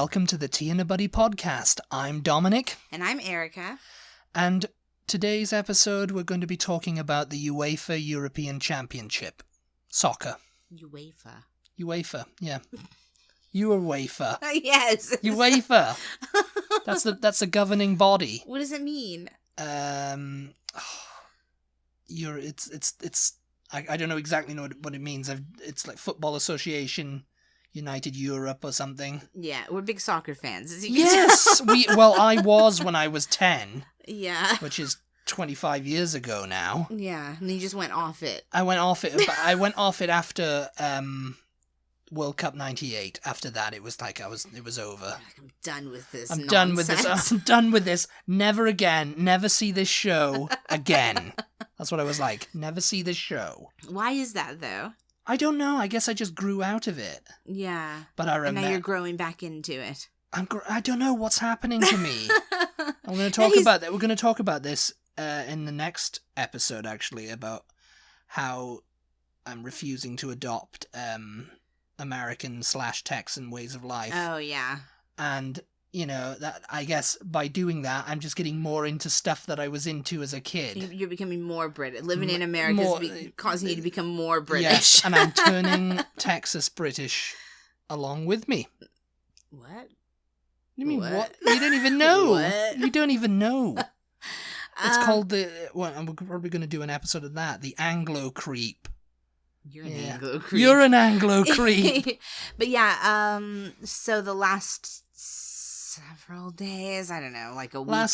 welcome to the Tea and a Butty podcast. I'm Dominic. And I'm Erica. And today's episode, we're going to be talking about the UEFA European Championship. Soccer. UEFA, yeah. UEFA. Yes. UEFA. That's the governing body. What does it mean? I don't know exactly what it means. It's like Football Association United Europe or something. Yeah, we're big soccer fans. As you Yes, I was when I was 10. Yeah. Which is 25 years ago now. Yeah, and you just went off it. I went off it. But I went off it after World Cup '98. After that, it was over. I'm done with this. I'm done with this. Never again. Never see this show again. That's what I was like. Never see this show. Why is that though? I don't know. I guess I just grew out of it. Yeah. But I remember. And now you're growing back into it. I don't know what's happening to me. I'm going to talk about that. We're going to talk about this in the next episode, actually, about how I'm refusing to adopt American/Texan ways of life. Oh, yeah. And, that I guess by doing that, I'm just getting more into stuff that I was into as a kid. You're becoming more British. Living in America is causing you to become more British. Yes, and I'm turning Texas British along with me. What? You mean what? You don't even know. What? You don't even know. It's called and we're probably going to do an episode of that, the Anglo Creep. You're an Anglo Creep. You're an Anglo Creep. But yeah, so the last several days, I don't know, like a week.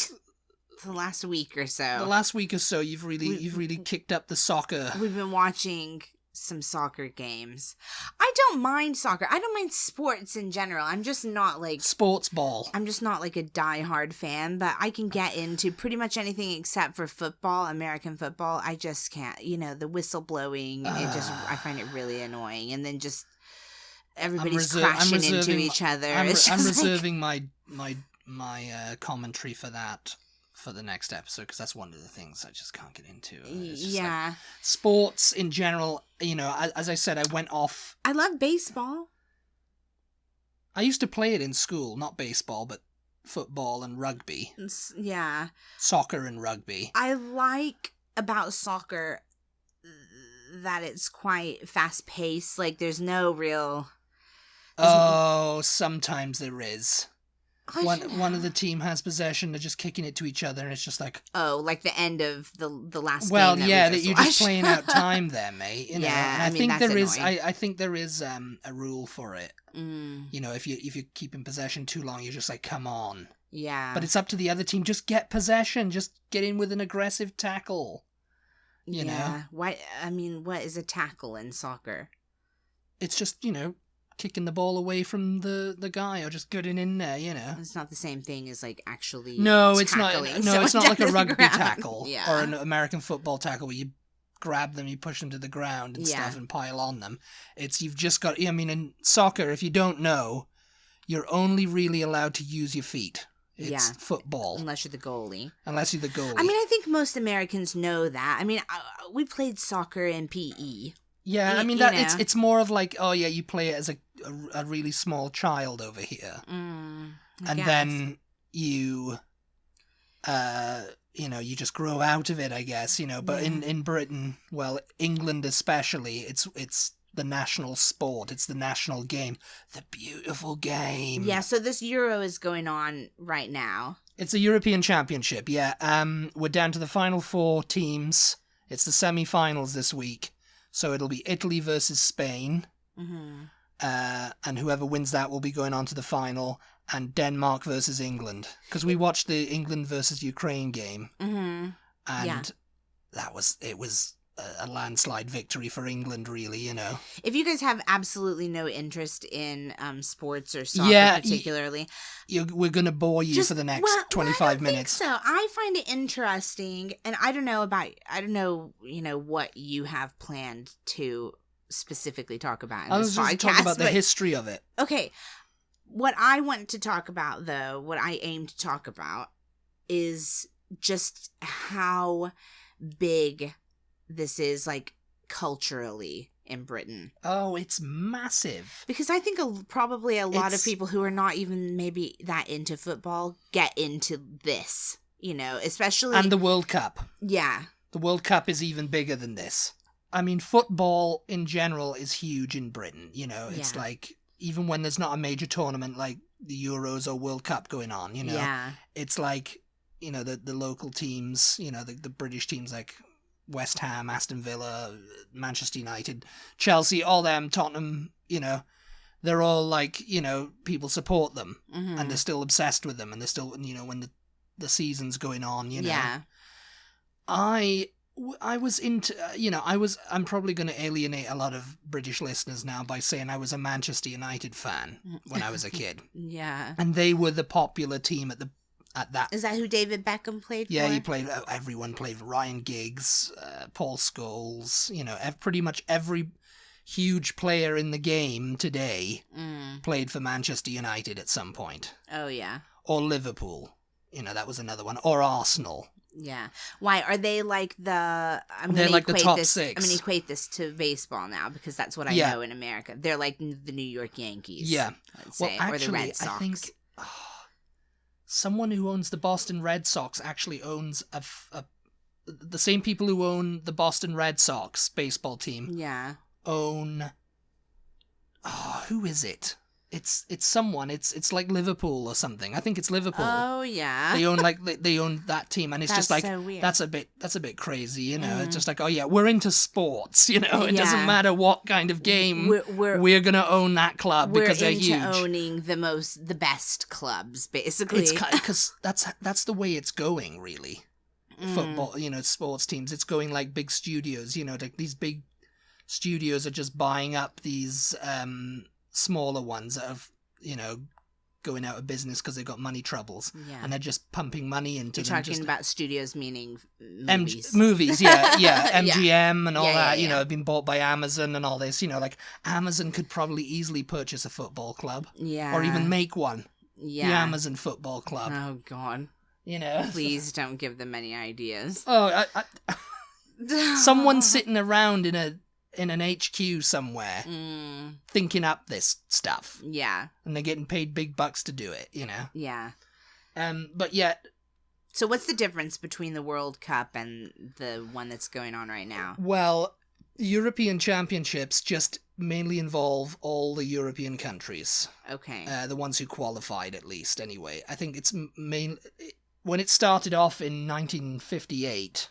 The last week or so. The last week or so, you've really kicked up the soccer. We've been watching some soccer games. I don't mind soccer. I don't mind sports in general. I'm just not like sports ball. I'm just not like a diehard fan, but I can get into pretty much anything except for football, American football. I just can't. The whistle blowing. I find it really annoying, and then just everybody's crashing into each other. I'm reserving my commentary for that for the next episode, because that's one of the things I just can't get into. Yeah. Like, sports in general, as I said, I went off. I love baseball. I used to play it in school, not baseball, but football and rugby. Yeah. Soccer and rugby. I like about soccer that it's quite fast-paced. Like, there's no real... sometimes there is. One of the team has possession, they're just kicking it to each other, and it's just like... Oh, like the end of the last game. Well, yeah, that you're just playing out time there, mate. Yeah, I think that's there annoying. I think there is a rule for it. Mm. If you're keeping possession too long, you're just like, come on. Yeah. But it's up to the other team. Just get possession. Just get in with an aggressive tackle. You know? Why? I mean, what is a tackle in soccer? It's just, kicking the ball away from the guy, or just getting in there, It's not the same thing as like actually it's not. tackling No, it's not like a rugby ground. tackle or an American football tackle where you grab them, you push them to the ground and stuff and pile on them. You've just got. In soccer, if you don't know, you're only really allowed to use your feet. It's football. Unless you're the goalie. I mean, I think most Americans know that. I mean, we played soccer in PE. Yeah, I mean it's more of like, oh yeah, you play it as a really small child over here, and then you, you just grow out of it, I guess, But in Britain, well, England especially, it's the national sport, it's the national game, the beautiful game. Yeah, so this Euro is going on right now. It's a European Championship. Yeah, we're down to the final 4 teams. It's the semi-finals this week. So it'll be Italy versus Spain, and whoever wins that will be going on to the final, and Denmark versus England. Because we watched the England versus Ukraine game, and it was a landslide victory for England, really, If you guys have absolutely no interest in sports or soccer particularly... we're going to bore you for the next 25 minutes. So I find it interesting, and I don't know, what you have planned to specifically talk about in this podcast. I was just talking about the history of it. Okay. What I want to talk about, though, what I aim to talk about, is just how big this is, like, culturally in Britain? Oh, it's massive. Because I think probably a lot of people who are not even maybe that into football get into this, especially... And the World Cup. Yeah. The World Cup is even bigger than this. I mean, football in general is huge in Britain, It's like, even when there's not a major tournament like the Euros or World Cup going on, Yeah. It's like, the local teams, the British teams like West Ham, Aston Villa, Manchester United, Chelsea, all them, Tottenham, they're all like, people support them and they're still obsessed with them and they're still, when the season's going on, Yeah. I was into, I'm probably going to alienate a lot of British listeners now by saying I was a Manchester United fan when I was a kid. Yeah. And they were the popular team at that. Is that who David Beckham played for? Yeah, he played, everyone played, Ryan Giggs, Paul Scholes, pretty much every huge player in the game today played for Manchester United at some point. Oh, yeah. Or Liverpool, that was another one, or Arsenal. Yeah. Why are they like the? They're like the top 6. I'm going to equate this to baseball now because that's what I know in America. They're like the New York Yankees. Yeah. Let's say, actually, or the Red Sox. I think someone who owns the Boston Red Sox actually owns the same people who own the Boston Red Sox baseball team. Yeah. Own. Who is it? It's someone. It's like Liverpool or something. I think it's Liverpool. Oh yeah. They own that team, and it's just like, so weird. that's a bit crazy, It's just like, oh yeah, we're into sports, It doesn't matter what kind of game we're gonna own that club because they're huge. We're into owning the best clubs, basically. It's because that's the way it's going, really. Football, sports teams. It's going like big studios, like these big studios are just buying up these smaller ones that have, going out of business because they've got money troubles. Yeah. And they're just pumping money into You're them. talking about studios meaning movies. Movies, yeah. MGM and all that, yeah. have been bought by Amazon and all this. Like Amazon could probably easily purchase a football club. Yeah. Or even make one. Yeah. The Amazon Football Club. Oh, God. Please don't give them any ideas. Oh, someone's sitting around in an HQ somewhere thinking up this stuff. Yeah. And they're getting paid big bucks to do it, Yeah. But yet... So what's the difference between the World Cup and the one that's going on right now? Well, European Championships just mainly involve all the European countries. Okay. The ones who qualified, at least, anyway. I think it's when it started off in 1958...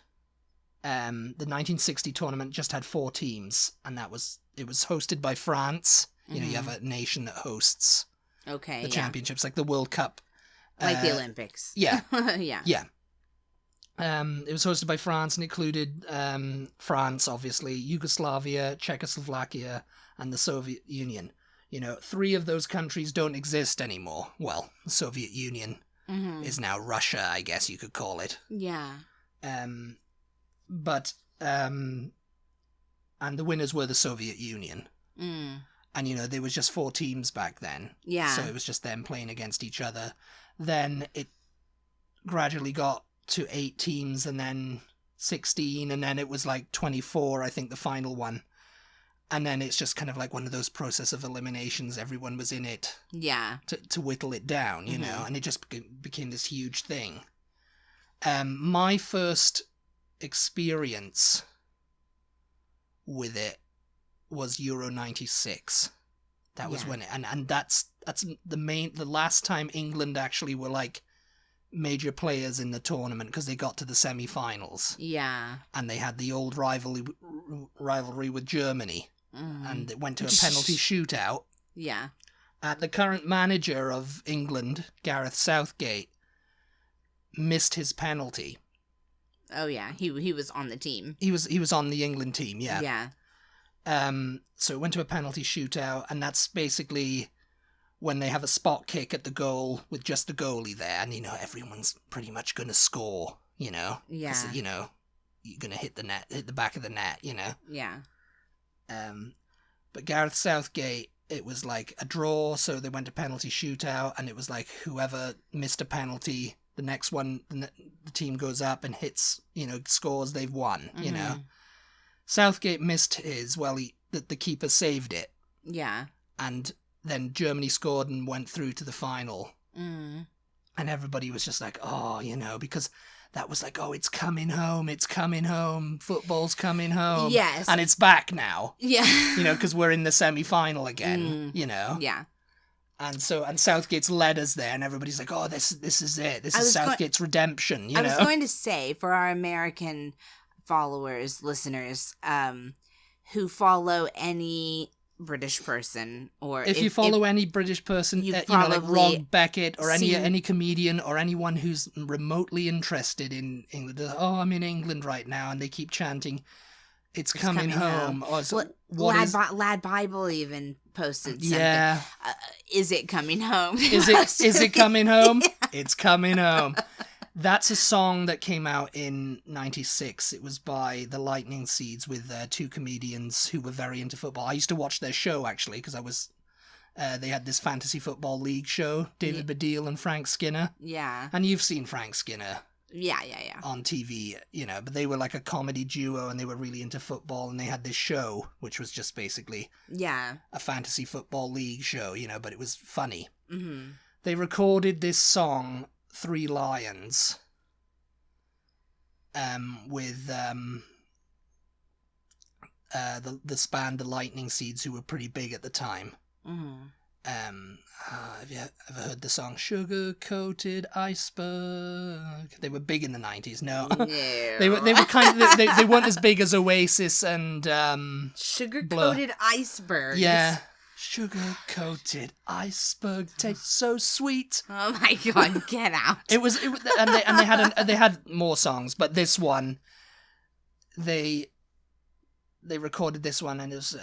the 1960 tournament just had 4 teams, and it was hosted by France. You have a nation that hosts the championships, like the World Cup, like the Olympics. Yeah, yeah. It was hosted by France and included France, obviously, Yugoslavia, Czechoslovakia, and the Soviet Union. 3 of those countries don't exist anymore. Well, the Soviet Union is now Russia, I guess you could call it. Yeah. But, and the winners were the Soviet Union. And, there was just 4 teams back then. Yeah. So it was just them playing against each other. Then it gradually got to 8 teams and then 16, and then it was like 24, I think, the final one. And then it's just kind of like one of those process of eliminations. Everyone was in it. Yeah. To whittle it down, and it just became this huge thing. My first experience with it was Euro 96. That was when it, and that's the last time England actually were like major players in the tournament, because they got to the semi-finals. Yeah. And they had the old rivalry with Germany. And it went to a penalty shootout. Yeah. The current manager of England, Gareth Southgate, missed his penalty. Oh yeah, he was on the team. He was on the England team, yeah. Yeah. So it went to a penalty shootout, and that's basically when they have a spot kick at the goal with just the goalie there, and everyone's pretty much gonna score, Yeah. 'Cause, you're gonna hit the back of the net, Yeah. But Gareth Southgate, it was like a draw, so they went to penalty shootout, and it was like whoever missed a penalty, the next one, the team goes up and hits, scores, they've won, Southgate missed his. Well, that the keeper saved it. Yeah. And then Germany scored and went through to the final. And everybody was just like, oh, because that was like, oh, it's coming home, football's coming home. Yes. And it's back now. Yeah. Because we're in the semi-final again, Yeah. And Southgate's led us there, and everybody's like, oh, this is it. This is Southgate's redemption, I was going to say, for our American followers, listeners, who follow any British person, or if you follow any British person, like Rob Beckett or any comedian or anyone who's remotely interested in England, oh, I'm in England right now, and they keep chanting, it's coming home. Or so, Lad Bible even posted something. Yeah. Is it coming home? Is it coming home? Yeah. It's coming home. That's a song that came out in 96. It was by the Lightning Seeds with two comedians who were very into football. I used to watch their show, actually, because they had this fantasy football league show, David Baddiel and Frank Skinner. Yeah. And you've seen Frank Skinner. Yeah. On TV, but they were like a comedy duo, and they were really into football, and they had this show, which was just basically a fantasy football league show, but it was funny. Mm-hmm. They recorded this song, Three Lions, with the band The Lightning Seeds, who were pretty big at the time. Mm-hmm. Have you ever heard the song Sugar Coated Iceberg? They were big in the 90s. No. they were kind of they weren't as big as Oasis and Sugar Coated Iceberg. Yeah. Sugar Coated Iceberg tastes so sweet. Oh my god, get out. It was and they had more songs, but this one they recorded this one, and it was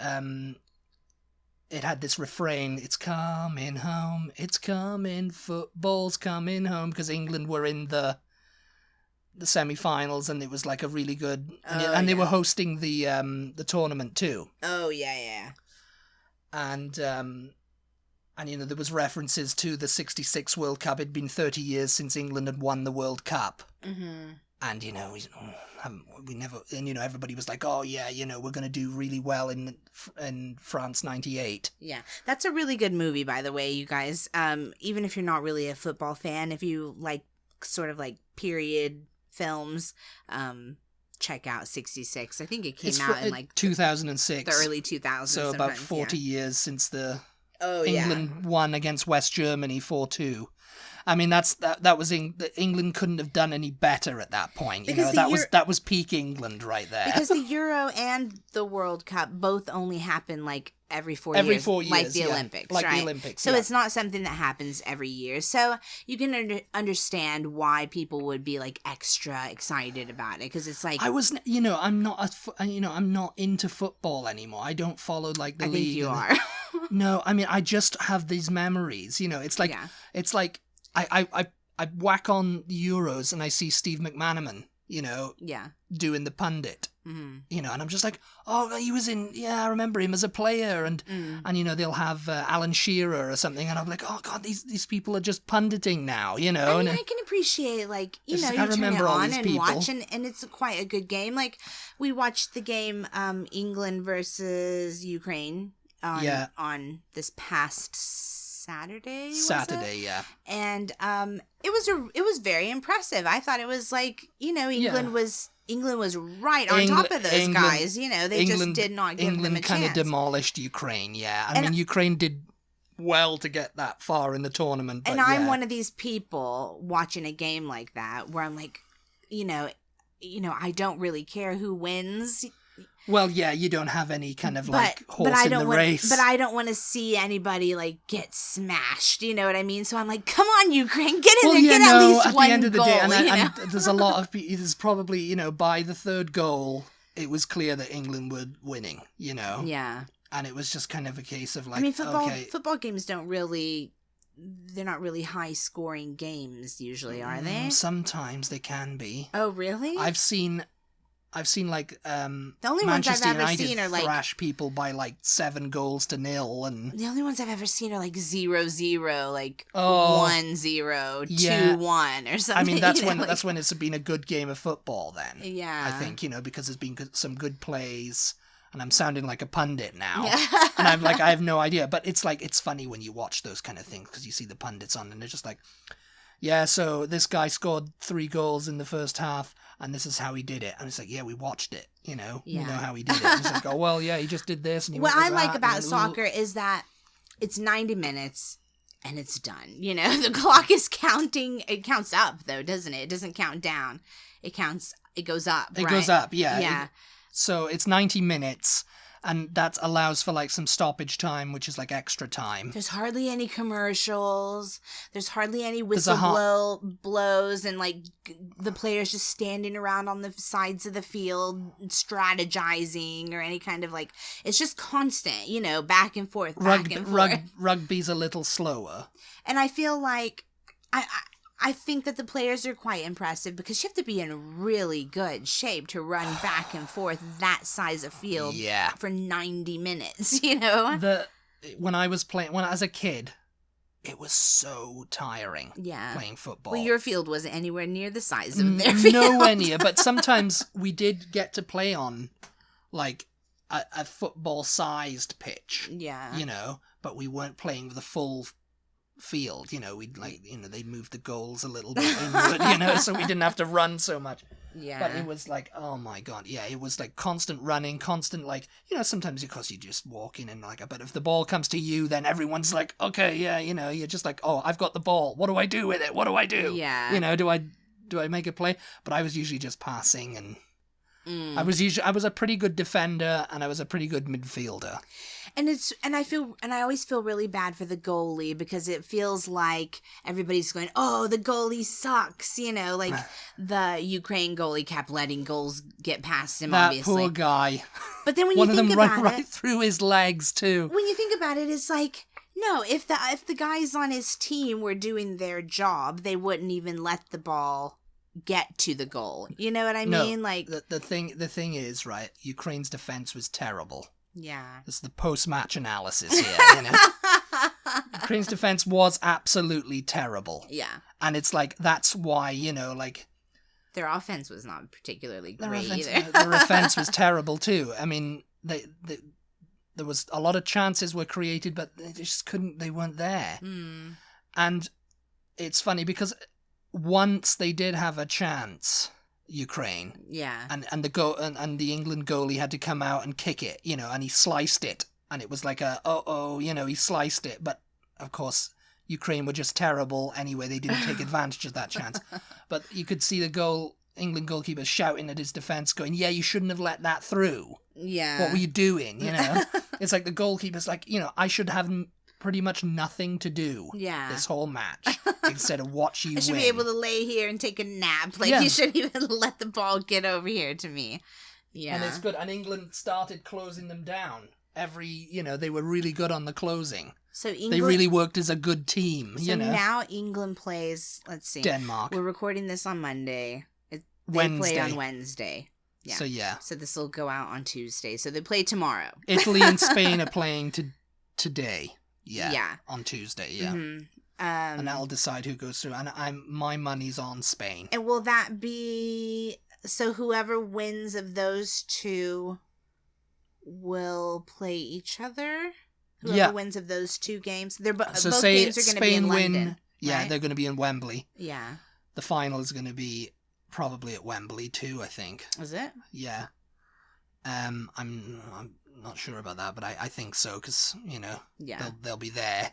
it had this refrain, it's coming home, it's coming, football's coming home, because England were in the semi-finals, and it was like a really good, and they were hosting the tournament too. Oh, yeah. And there was references to the 66 World Cup. It'd been 30 years since England had won the World Cup. Mm-hmm. And, we never, and, everybody was like, oh, yeah, we're going to do really well in France 98. Yeah. That's a really good movie, by the way, you guys. Even if you're not really a football fan, if you like sort of like period films, check out 66. I think it came out in like 2006. The early 2000s. So about 40 years since England won against West Germany 4-2. I mean, that was England couldn't have done any better at that point. That was peak England right there. Because the Euro and the World Cup both only happen like every 4 years. Every 4 years, like the Olympics, like right? the Olympics. So it's not something that happens every year. So you can understand why people would be like extra excited about it, because it's like I'm not into football anymore. I don't follow like the league. I think you are. No, I mean I just have these memories. It's like I whack on the Euros and I see Steve McManaman, doing the pundit, and I'm just like, oh, he was I remember him as a player, and they'll have Alan Shearer or something, and I'm like, oh god, these people are just punditing now, I mean, I can appreciate, like, you turn it on and watch, and it's quite a good game. Like, we watched the game England versus Ukraine on this past Saturday, yeah. And it was very impressive. I thought it was like, England was right on top of those guys. They just did not give them a chance. England kind of demolished Ukraine, yeah. I mean, Ukraine did well to get that far in the tournament. But, and I'm one of these people watching a game like that where I'm like, I don't really care who wins. Well, yeah, you don't have any kind of horse in the race. But I don't want to see anybody like get smashed. You know what I mean? So I'm like, come on, Ukraine, get in there, get at least one goal. At the end of the day, and there's a lot of there's probably by the third goal, it was clear that England were winning. Yeah. And it was just kind of a case of like, I mean, football games they're not really high scoring games usually, are they? Sometimes they can be. Oh, really? I've seen like the only Manchester ones I've ever United seen are like thrash people by like 7-0, and the only ones I've ever seen are like 0-0, like 1-0, 2-1 or something. I mean, that's when it's been a good game of football. Then I think because there's been some good plays, and I'm sounding like a pundit now, and I'm like, I have no idea. But it's like, it's funny when you watch those kind of things because you see the pundits on, and they're just like, yeah, so this guy scored 3 goals in the first half, and this is how he did it. And it's like, yeah, we watched it, we know how he did it. And it's like, oh, well, yeah, he just did this. And he what went I like that, about soccer is that it's 90 minutes. And it's done. The clock is counting. It counts up, though, doesn't it? It doesn't count down. It counts. It goes up. It goes up, yeah. Yeah. So it's 90 minutes, and that allows for like some stoppage time, which is like extra time. There's hardly any commercials. There's hardly any whistle blows, and like the players just standing around on the sides of the field strategizing or any kind of like. It's just constant, back and forth, back and forth. Rugby's a little slower, and I feel like I think that the players are quite impressive because you have to be in really good shape to run back and forth that size of field for 90 minutes, When I was playing, as a kid, it was so tiring playing football. Well, your field wasn't anywhere near the size of their field. Nowhere near, but sometimes we did get to play on, like, a football-sized pitch. Yeah. But we weren't playing with a full field, they moved the goals a little bit inward, so we didn't have to run so much. Yeah. But it was like, oh my god, it was like constant running, constant like, sometimes of course you just walk in and like, but if the ball comes to you, then everyone's like, okay, you're just like, oh, I've got the ball. What do I do with it? What do I do? Yeah. Do I make a play? But I was usually just passing, and I was a pretty good defender, and I was a pretty good midfielder. And I always feel really bad for the goalie because it feels like everybody's going, oh, the goalie sucks, like the Ukraine goalie kept letting goals get past him, that obviously. Poor guy. But then when one you think of them about ran right through his legs too. When you think about it, it's like, no, if the guys on his team were doing their job, they wouldn't even let the ball get to the goal. You know what I mean? Like the thing is, right, Ukraine's defense was terrible. Yeah. This is the post-match analysis here, Ukraine's defense was absolutely terrible. Yeah. And it's like, that's why, like... Their offense was not particularly great either. Their offense was terrible too. I mean, there was a lot of chances were created, but they just couldn't, they weren't there. Mm. And it's funny because once they did have a chance... Ukraine, and the England goalie had to come out and kick it, and he sliced it, and it was like he sliced it, but of course Ukraine were just terrible anyway. They didn't take advantage of that chance, but you could see the England goalkeeper shouting at his defense, going, "Yeah, you shouldn't have let that through. Yeah, what were you doing?" It's like the goalkeeper's like, I should have pretty much nothing to do this whole match instead of watch you win. I should be able to lay here and take a nap. Like, you shouldn't even let the ball get over here to me. Yeah. And it's good. And England started closing them down. They were really good on the closing. So England, they really worked as a good team, So now England plays, let's see. Denmark. We're recording this on Monday. Wednesday. Play on Wednesday. Yeah. So this will go out on Tuesday. So they play tomorrow. Italy and Spain are playing today. Yeah. On Tuesday, Mm-hmm. And that'll decide who goes through. And my money's on Spain. And will that be... So whoever wins of those two will play each other? Whoever wins of those two games? Both games are going to be in London. Right? They're going to be in Wembley. Yeah. The final is going to be probably at Wembley too, I think. Is it? Yeah. I'm not sure about that, but I think so because they'll be there.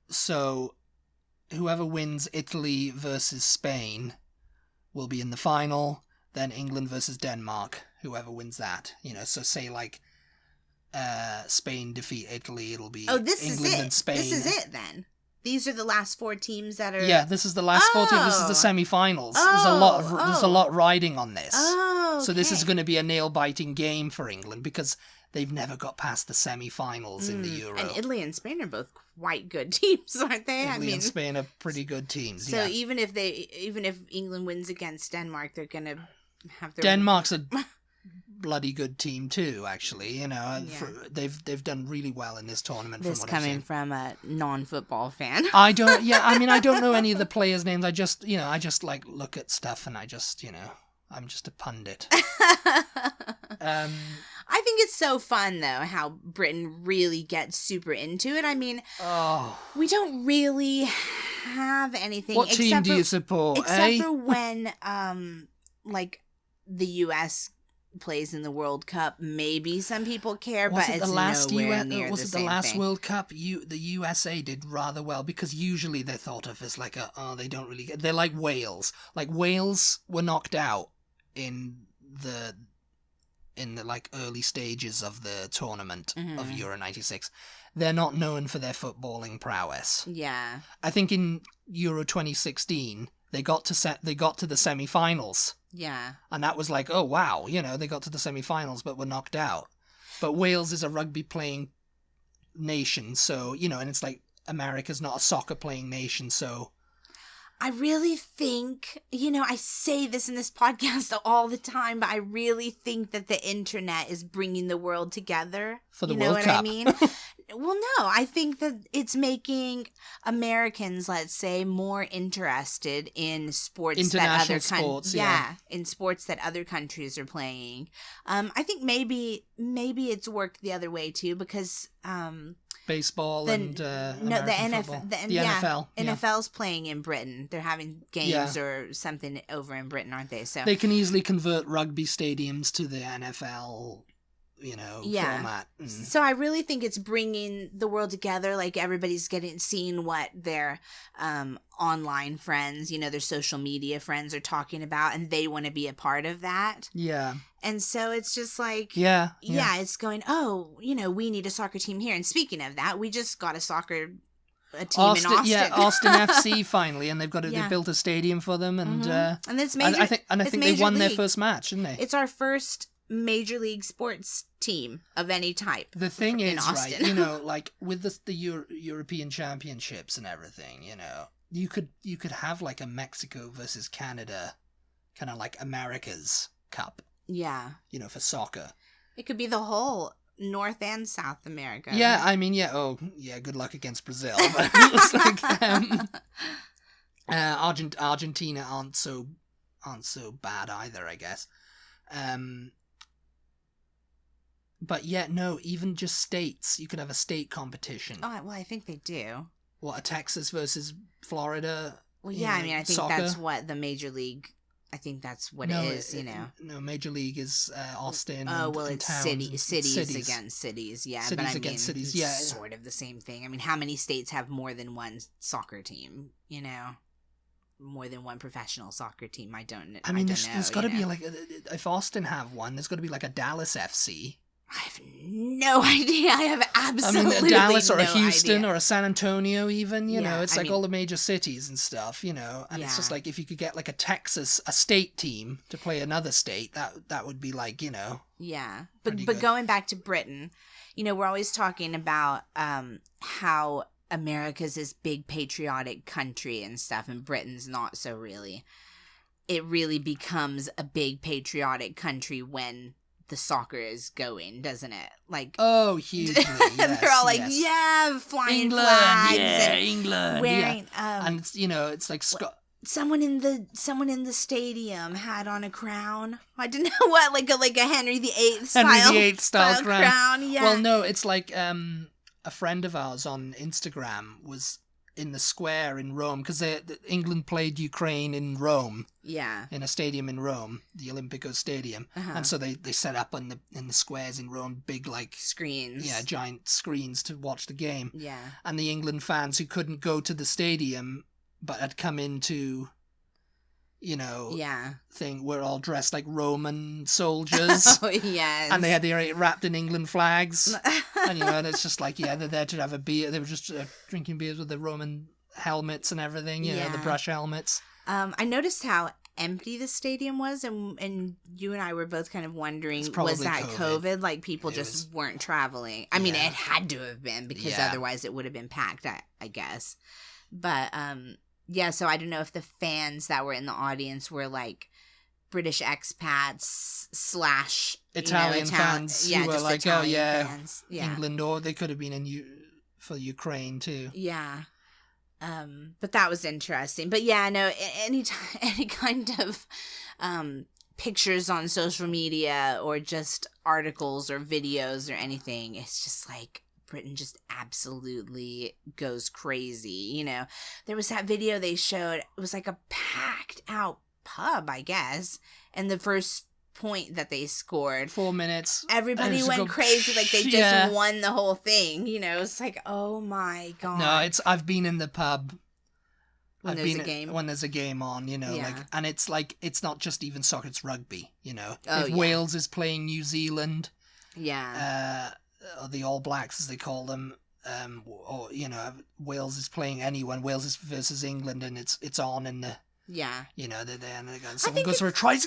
So whoever wins Italy versus Spain will be in the final. Then England versus Denmark. Whoever wins that, so say like Spain defeat Italy, it'll be England and Spain. This is it then. These are the last 4 teams that are... Yeah, this is the last 4 teams. This is the semi-finals. There's a lot riding on this. Oh, okay. So this is going to be a nail-biting game for England because they've never got past the semi-finals in the Euro. And Italy and Spain are both quite good teams, aren't they? Italy and Spain are pretty good teams. So even if England wins against Denmark, they're going to have their... Denmark's a bloody good team too, actually. They've done really well in this tournament. This coming from a non-football fan. I don't know any of the players' names. I just like look at stuff and I just I'm just a pundit. I think it's so fun, though, how Britain really gets super into it. I mean, we don't really have anything. What team do you support, Except for when, like, the U.S. plays in the World Cup. Maybe some people care, but it's nowhere near the same thing. Was it the last World Cup? The USA did rather well, because usually they're thought of as like they don't really get... They're like Wales. Like, Wales were knocked out in the like early stages of the tournament of Euro 96. They're not known for their footballing prowess. Yeah. I think in Euro 2016 they got to the semi-finals. Yeah. And that was like, oh wow, they got to the semi-finals but were knocked out. But Wales is a rugby playing nation, so, and it's like America's not a soccer playing nation, so I really think, I say this in this podcast all the time, but I really think that the internet is bringing the world together. For the World Cup. I mean? Well, no, I think that it's making Americans, let's say, more interested in sports in sports that other countries are playing. I think maybe it's worked the other way too, because baseball and the NFL. NFL's playing in Britain. They're having games or something over in Britain, aren't they? So they can easily convert rugby stadiums to the NFL, format. So I really think it's bringing the world together. Like, everybody's seeing what their online friends, their social media friends are talking about, and they want to be a part of that. Yeah. And so it's just like, it's going, we need a soccer team here. And speaking of that, we just got a team in Austin. Yeah, Austin FC finally, and they built a stadium for them, and it's major. I think they won their first match, didn't they? It's our first major league sports team of any type. The thing is, Austin. Right, like with the European Championships and everything, you could have like a Mexico versus Canada, kind of like America's Cup. Yeah. For soccer. It could be the whole North and South America. Yeah, I mean, good luck against Brazil. But it's like Argentina aren't so bad either, I guess. But even just states, you could have a state competition. Oh, well, I think they do. What, a Texas versus Florida? Well, yeah, I mean, I think soccer? That's what the Major League... I think that's what it is, No, Major League is Austin. It's cities against cities, yeah. Cities but against cities, yeah. Sort of the same thing. I mean, how many states have more than one soccer team, More than one professional soccer team, I don't know. I mean, there's got to be, like, if Austin have one, there's got to be, like, a Dallas FC. I have no idea. I have absolutely a Dallas or no a Houston idea. Or a San Antonio even, it's like all the major cities and stuff, and it's just like if you could get like a state team to play another state, that would be like, Yeah. But going back to Britain, we're always talking about how America's this big patriotic country and stuff, and Britain's not so really. It really becomes a big patriotic country when the soccer is going, doesn't it? Like, hugely. Yes, they're all like, flying England, flags, England, wearing, and it's like someone in the stadium had on a crown. I didn't know what, like a Henry VIII style crown. Yeah. Well, no, it's like a friend of ours on Instagram was in the square in Rome, because England played Ukraine in Rome. Yeah. In a stadium in Rome, the Olimpico Stadium. And so they set up in the squares in Rome big like screens. Yeah, giant screens to watch the game. Yeah. And the England fans who couldn't go to the stadium but had come into thing were all dressed like Roman soldiers. Oh, yes. And they had their wrapped in England flags. And and it's just like, they're there to have a beer. They were just drinking beers with the Roman helmets and everything, the brush helmets. I noticed how empty the stadium was, and you and I were both kind of wondering, was that COVID? Like, people weren't traveling. I mean, it had to have been, because otherwise it would have been packed, I guess. But, so I don't know if the fans that were in the audience were, like, British expats / Italian fans who were like, fans. England, or they could have been for Ukraine too. Yeah. But that was interesting. But any kind of pictures on social media or just articles or videos or anything, it's just like Britain just absolutely goes crazy. You know, there was that video they showed. It was like a packed out pub, I guess, and the first point that they scored, 4 minutes, everybody went crazy, like they just won the whole thing. You know, it's like, oh my god. No, I've been in the pub when there's a game on, you know, like, and it's like, it's not just even soccer, it's rugby, you know. Oh, if Wales is playing New Zealand, or the All Blacks as they call them, or, you know, Wales is playing anyone, Wales is versus England, and it's on in the, you know, they're there, and someone goes for a try,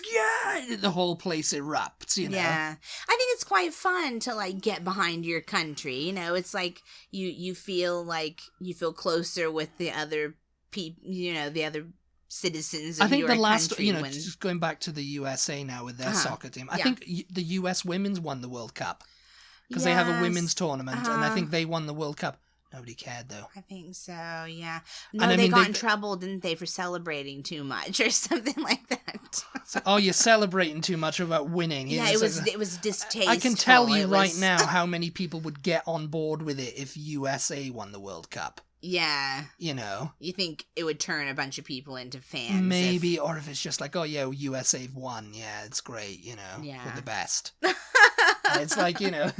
the whole place erupts, you know. Yeah, I think it's quite fun to like get behind your country, you know. It's like you feel closer with the other people, you know, the other citizens of your country. I think the last, you know, just going back to the USA now with their soccer team, I think the US women's won the World Cup because they have a women's tournament, and I think they won the World Cup. Nobody cared, though. I think so, yeah. No, they got in trouble, didn't they, for celebrating too much or something like that. Oh, you're celebrating too much about winning. Yeah, it was distasteful. I can tell you right now how many people would get on board with it if USA won the World Cup. Yeah. You know? You think it would turn a bunch of people into fans. Maybe, or if it's just like, oh yeah, USA won. Yeah, it's great, you know. Yeah. We're the best. It's like, you know,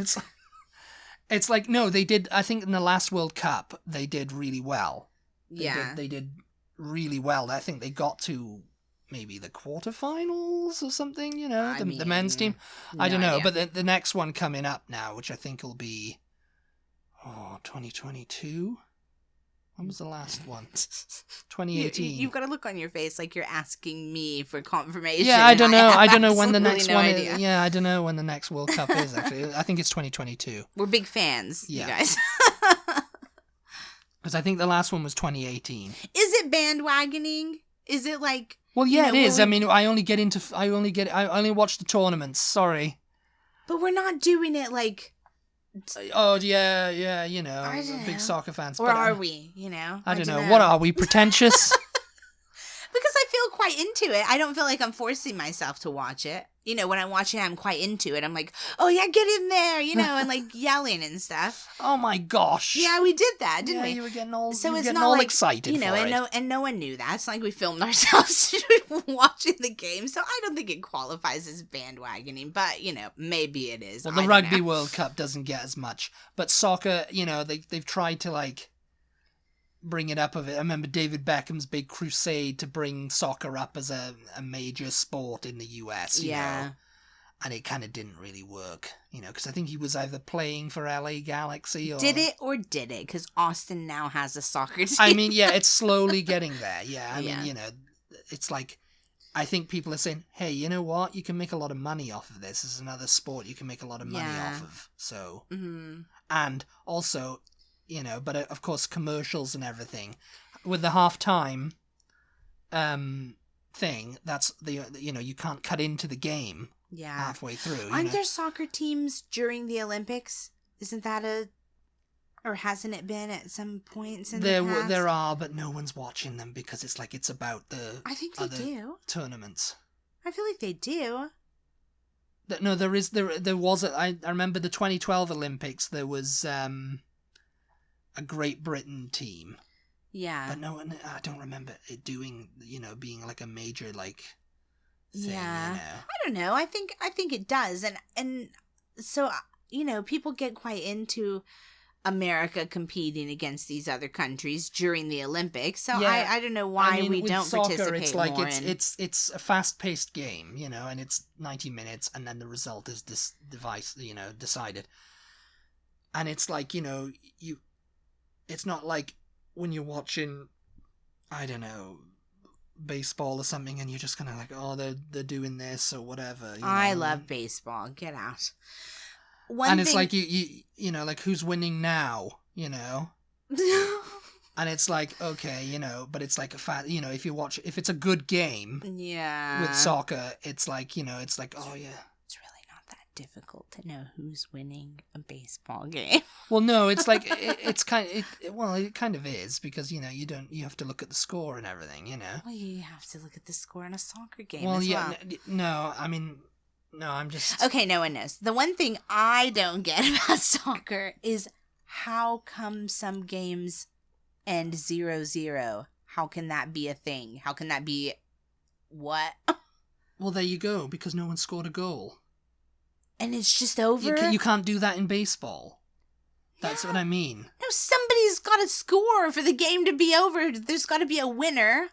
it's like, no, they did, I think in the last World Cup, they did really well. They did really well. I think they got to maybe the quarterfinals or something, you know, the men's team. I don't know, but the next one coming up now, which I think will be, 2022? When was the last one? 2018. You've got a look on your face like you're asking me for confirmation. Yeah, I don't know. I don't know when the next one is. Yeah, I don't know when the next World Cup is, actually. I think it's 2022. We're big fans, you guys. Because I think the last one was 2018. Is it bandwagoning? Is it like... Well, yeah, it is. I mean, I only watch the tournaments. Sorry. But we're not doing it like... Oh, yeah, you know, big soccer fans. Or are we, you know? I don't know. What are we, pretentious? Because I feel quite into it. I don't feel like I'm forcing myself to watch it. You know, when I'm watching it, I'm quite into it. I'm like, oh yeah, get in there, you know, and like yelling and stuff. Oh my gosh. Yeah, we did that, didn't we? Yeah, you were getting all excited, you know, for it. And no one knew that. It's not like we filmed ourselves watching the game. So I don't think it qualifies as bandwagoning, but you know, maybe it is. Well, the Rugby World Cup doesn't get as much, but soccer, you know, they've tried to like bring it up of it. I remember David Beckham's big crusade to bring soccer up as a major sport in the US, you know, and it kind of didn't really work, you know, because I think he was either playing for LA Galaxy or... Did it? Because Austin now has a soccer team. I mean, yeah, it's slowly getting there, yeah. I mean, you know, it's like, I think people are saying, hey, you know what? You can make a lot of money off of this. This is another sport you can make a lot of money off of, so... Mm-hmm. And also... You know, but of course, commercials and everything with the halftime thing. That's you know, you can't cut into the game halfway through. Aren't there soccer teams during the Olympics? Isn't that or hasn't it been at some points in the past? There are, but no one's watching them because it's like it's about the I think they do tournaments. I feel like they do. No, there was. I remember the 2012 Olympics. There was a Great Britain team. Yeah. But no, I don't remember it doing, you know, being like a major, like, thing, yeah. You know? I don't know. I think it does. And so, you know, people get quite into America competing against these other countries during the Olympics. So I don't know why we don't soccer, participate it's like more it's a fast-paced game, you know, and it's 90 minutes and then the result is decided. And it's like, you know, it's not like when you're watching, I don't know, baseball or something, and you're just kind of like, oh, they're doing this or whatever. You know? I love baseball. Get out. It's like you know, like who's winning now, you know. And it's like, okay, you know, but it's like you know, if it's a good game, with soccer, it's like, you know, it's like, oh yeah, it's really not that difficult to know who's winning a baseball game. Well, no, it's like it kind of is because you have to look at the score and everything, you know. Well, you have to look at the score in a soccer game. Well, as yeah, well. no, I mean, no, I'm just okay. No one knows. The one thing I don't get about soccer is how come some games end 0-0? How can that be a thing? How can that be what? Well, there you go, because no one scored a goal. And it's just over? You can't do that in baseball. That's what I mean. No, somebody's got to score for the game to be over. There's got to be a winner.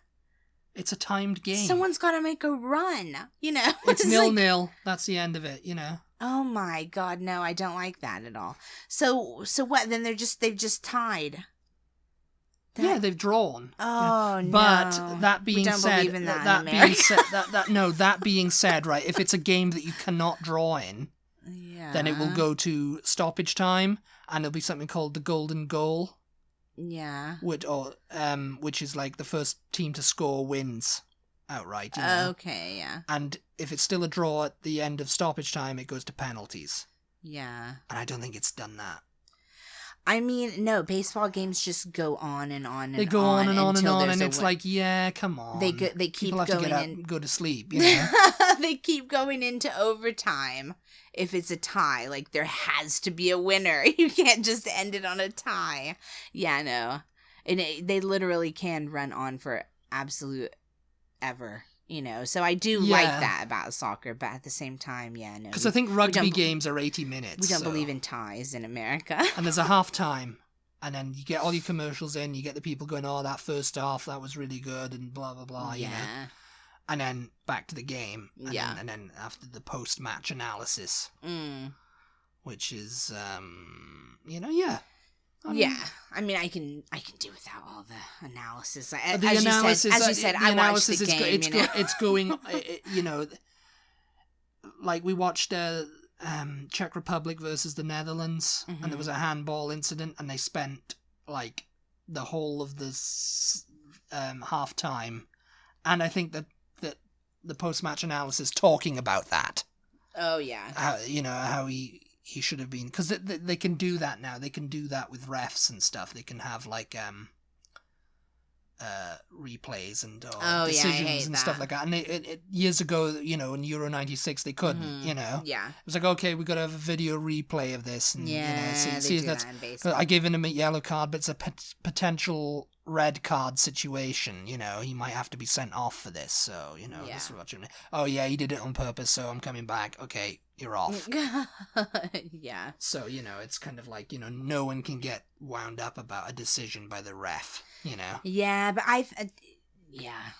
It's a timed game. Someone's got to make a run, you know? It's 0-0. That's the end of it, you know? Oh my God, no, I don't like that at all. So what? Then they've just tied. Yeah, they've drawn. Oh, you know? But no. that being we don't said, believe in that being said, right, if it's a game that you cannot draw in, then it will go to stoppage time, and it'll be something called the golden goal. Yeah. Which is like the first team to score wins outright. You know? Okay, yeah. And if it's still a draw at the end of stoppage time, it goes to penalties. Yeah. And I don't think it's done that. I mean, no, baseball games just go on and on and on. They go on and on and on, and it's like, yeah, come on. They keep People have going to get in. go to sleep, you know? They keep going into overtime. If it's a tie, like there has to be a winner. You can't just end it on a tie. Yeah, no. And they literally can run on for absolute ever, you know. So I do like that about soccer, but at the same time, yeah, no. Because I think rugby games are 80 minutes. We don't believe in ties in America. And there's a half time. And then you get all your commercials in, you get the people going, oh, that first half, that was really good, and blah, blah, blah, you know. And then back to the game. And then after the post-match analysis. Which is, I mean, I can do without all the analysis. As you said, I watched the game. It's going, you know, like we watched Czech Republic versus the Netherlands, and there was a handball incident, and they spent like the whole of this half time, and I think that the post-match analysis talking about that. Oh yeah. How he should have been, because they can do that now. They can do that with refs and stuff. They can have like replays and decisions and stuff like that. And it years ago, you know, in Euro '96, they couldn't. You know, it was like, okay, we got to have a video replay of this, and see that's. I gave him a yellow card, but it's a potential red card situation. You know, he might have to be sent off for this. So you know, this is what you're. Oh yeah, he did it on purpose. So I'm coming back. Okay, you're off. Yeah. So you know, it's kind of like, you know, no one can get wound up about a decision by the ref. You know. Yeah, but I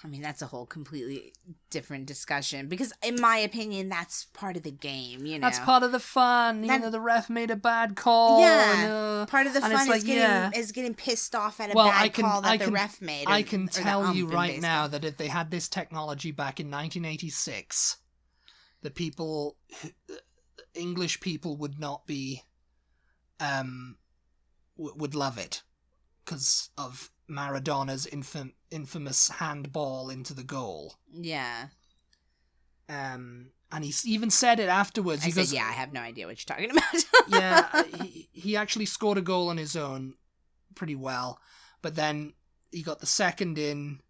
mean, that's a whole completely different discussion, because in my opinion, that's part of the game, you know. That's part of the fun. You know, the ref made a bad call. Yeah. Part of the fun is getting pissed off at a bad call that the ref made. I can tell you right now that if they had this technology back in 1986, English people would not be, would love it because of Maradona's infamous handball into the goal. Yeah. And he even said it afterwards. He goes, I have no idea what you're talking about. Yeah, he actually scored a goal on his own pretty well, but then he got the second in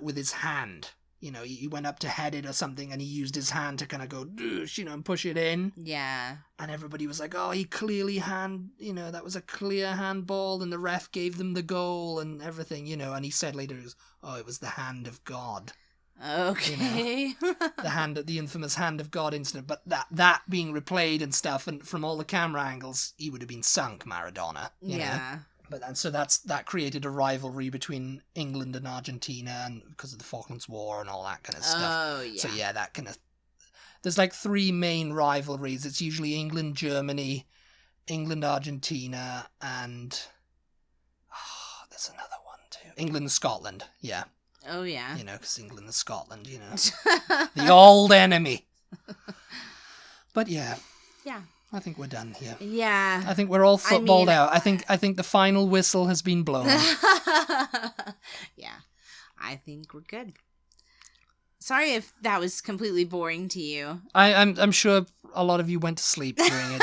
with his hand. You know, he went up to head it or something, and he used his hand to kind of go, you know, and push it in. Yeah. And everybody was like, oh, he clearly that was a clear handball, and the ref gave them the goal and everything, you know. And he said later, it was the hand of God. Okay. You know, the infamous hand of God incident. But that being replayed and stuff, and from all the camera angles, he would have been sunk, Maradona. You know? But so that created a rivalry between England and Argentina, and because of the Falklands War and all that kind of stuff. Oh yeah. So yeah, that kind of. There's like three main rivalries. It's usually England, Germany, England, Argentina, and there's another one too. England, Scotland. Yeah. Oh yeah. You know, because England and Scotland. You know, the old enemy. But yeah. Yeah. I think we're done here. Yeah. I think we're all footballed out. I think the final whistle has been blown. Yeah. I think we're good. Sorry if that was completely boring to you. I'm sure a lot of you went to sleep during it,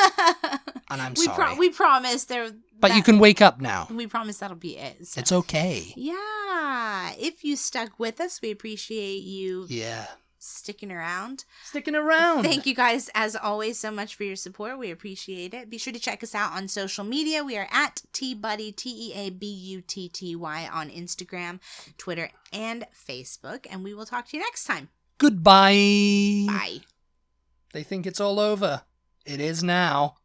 and I'm sorry. We promise there. But you can wake up now. We promise that'll be it. So. It's okay. Yeah. If you stuck with us, we appreciate you. Yeah. Sticking around. Thank you guys, as always, so much for your support. We appreciate it. Be sure to check us out on social media. We are at TButty, TEABUTTY on Instagram, Twitter, and Facebook. And we will talk to you next time. Goodbye. Bye. They think it's all over. It is now.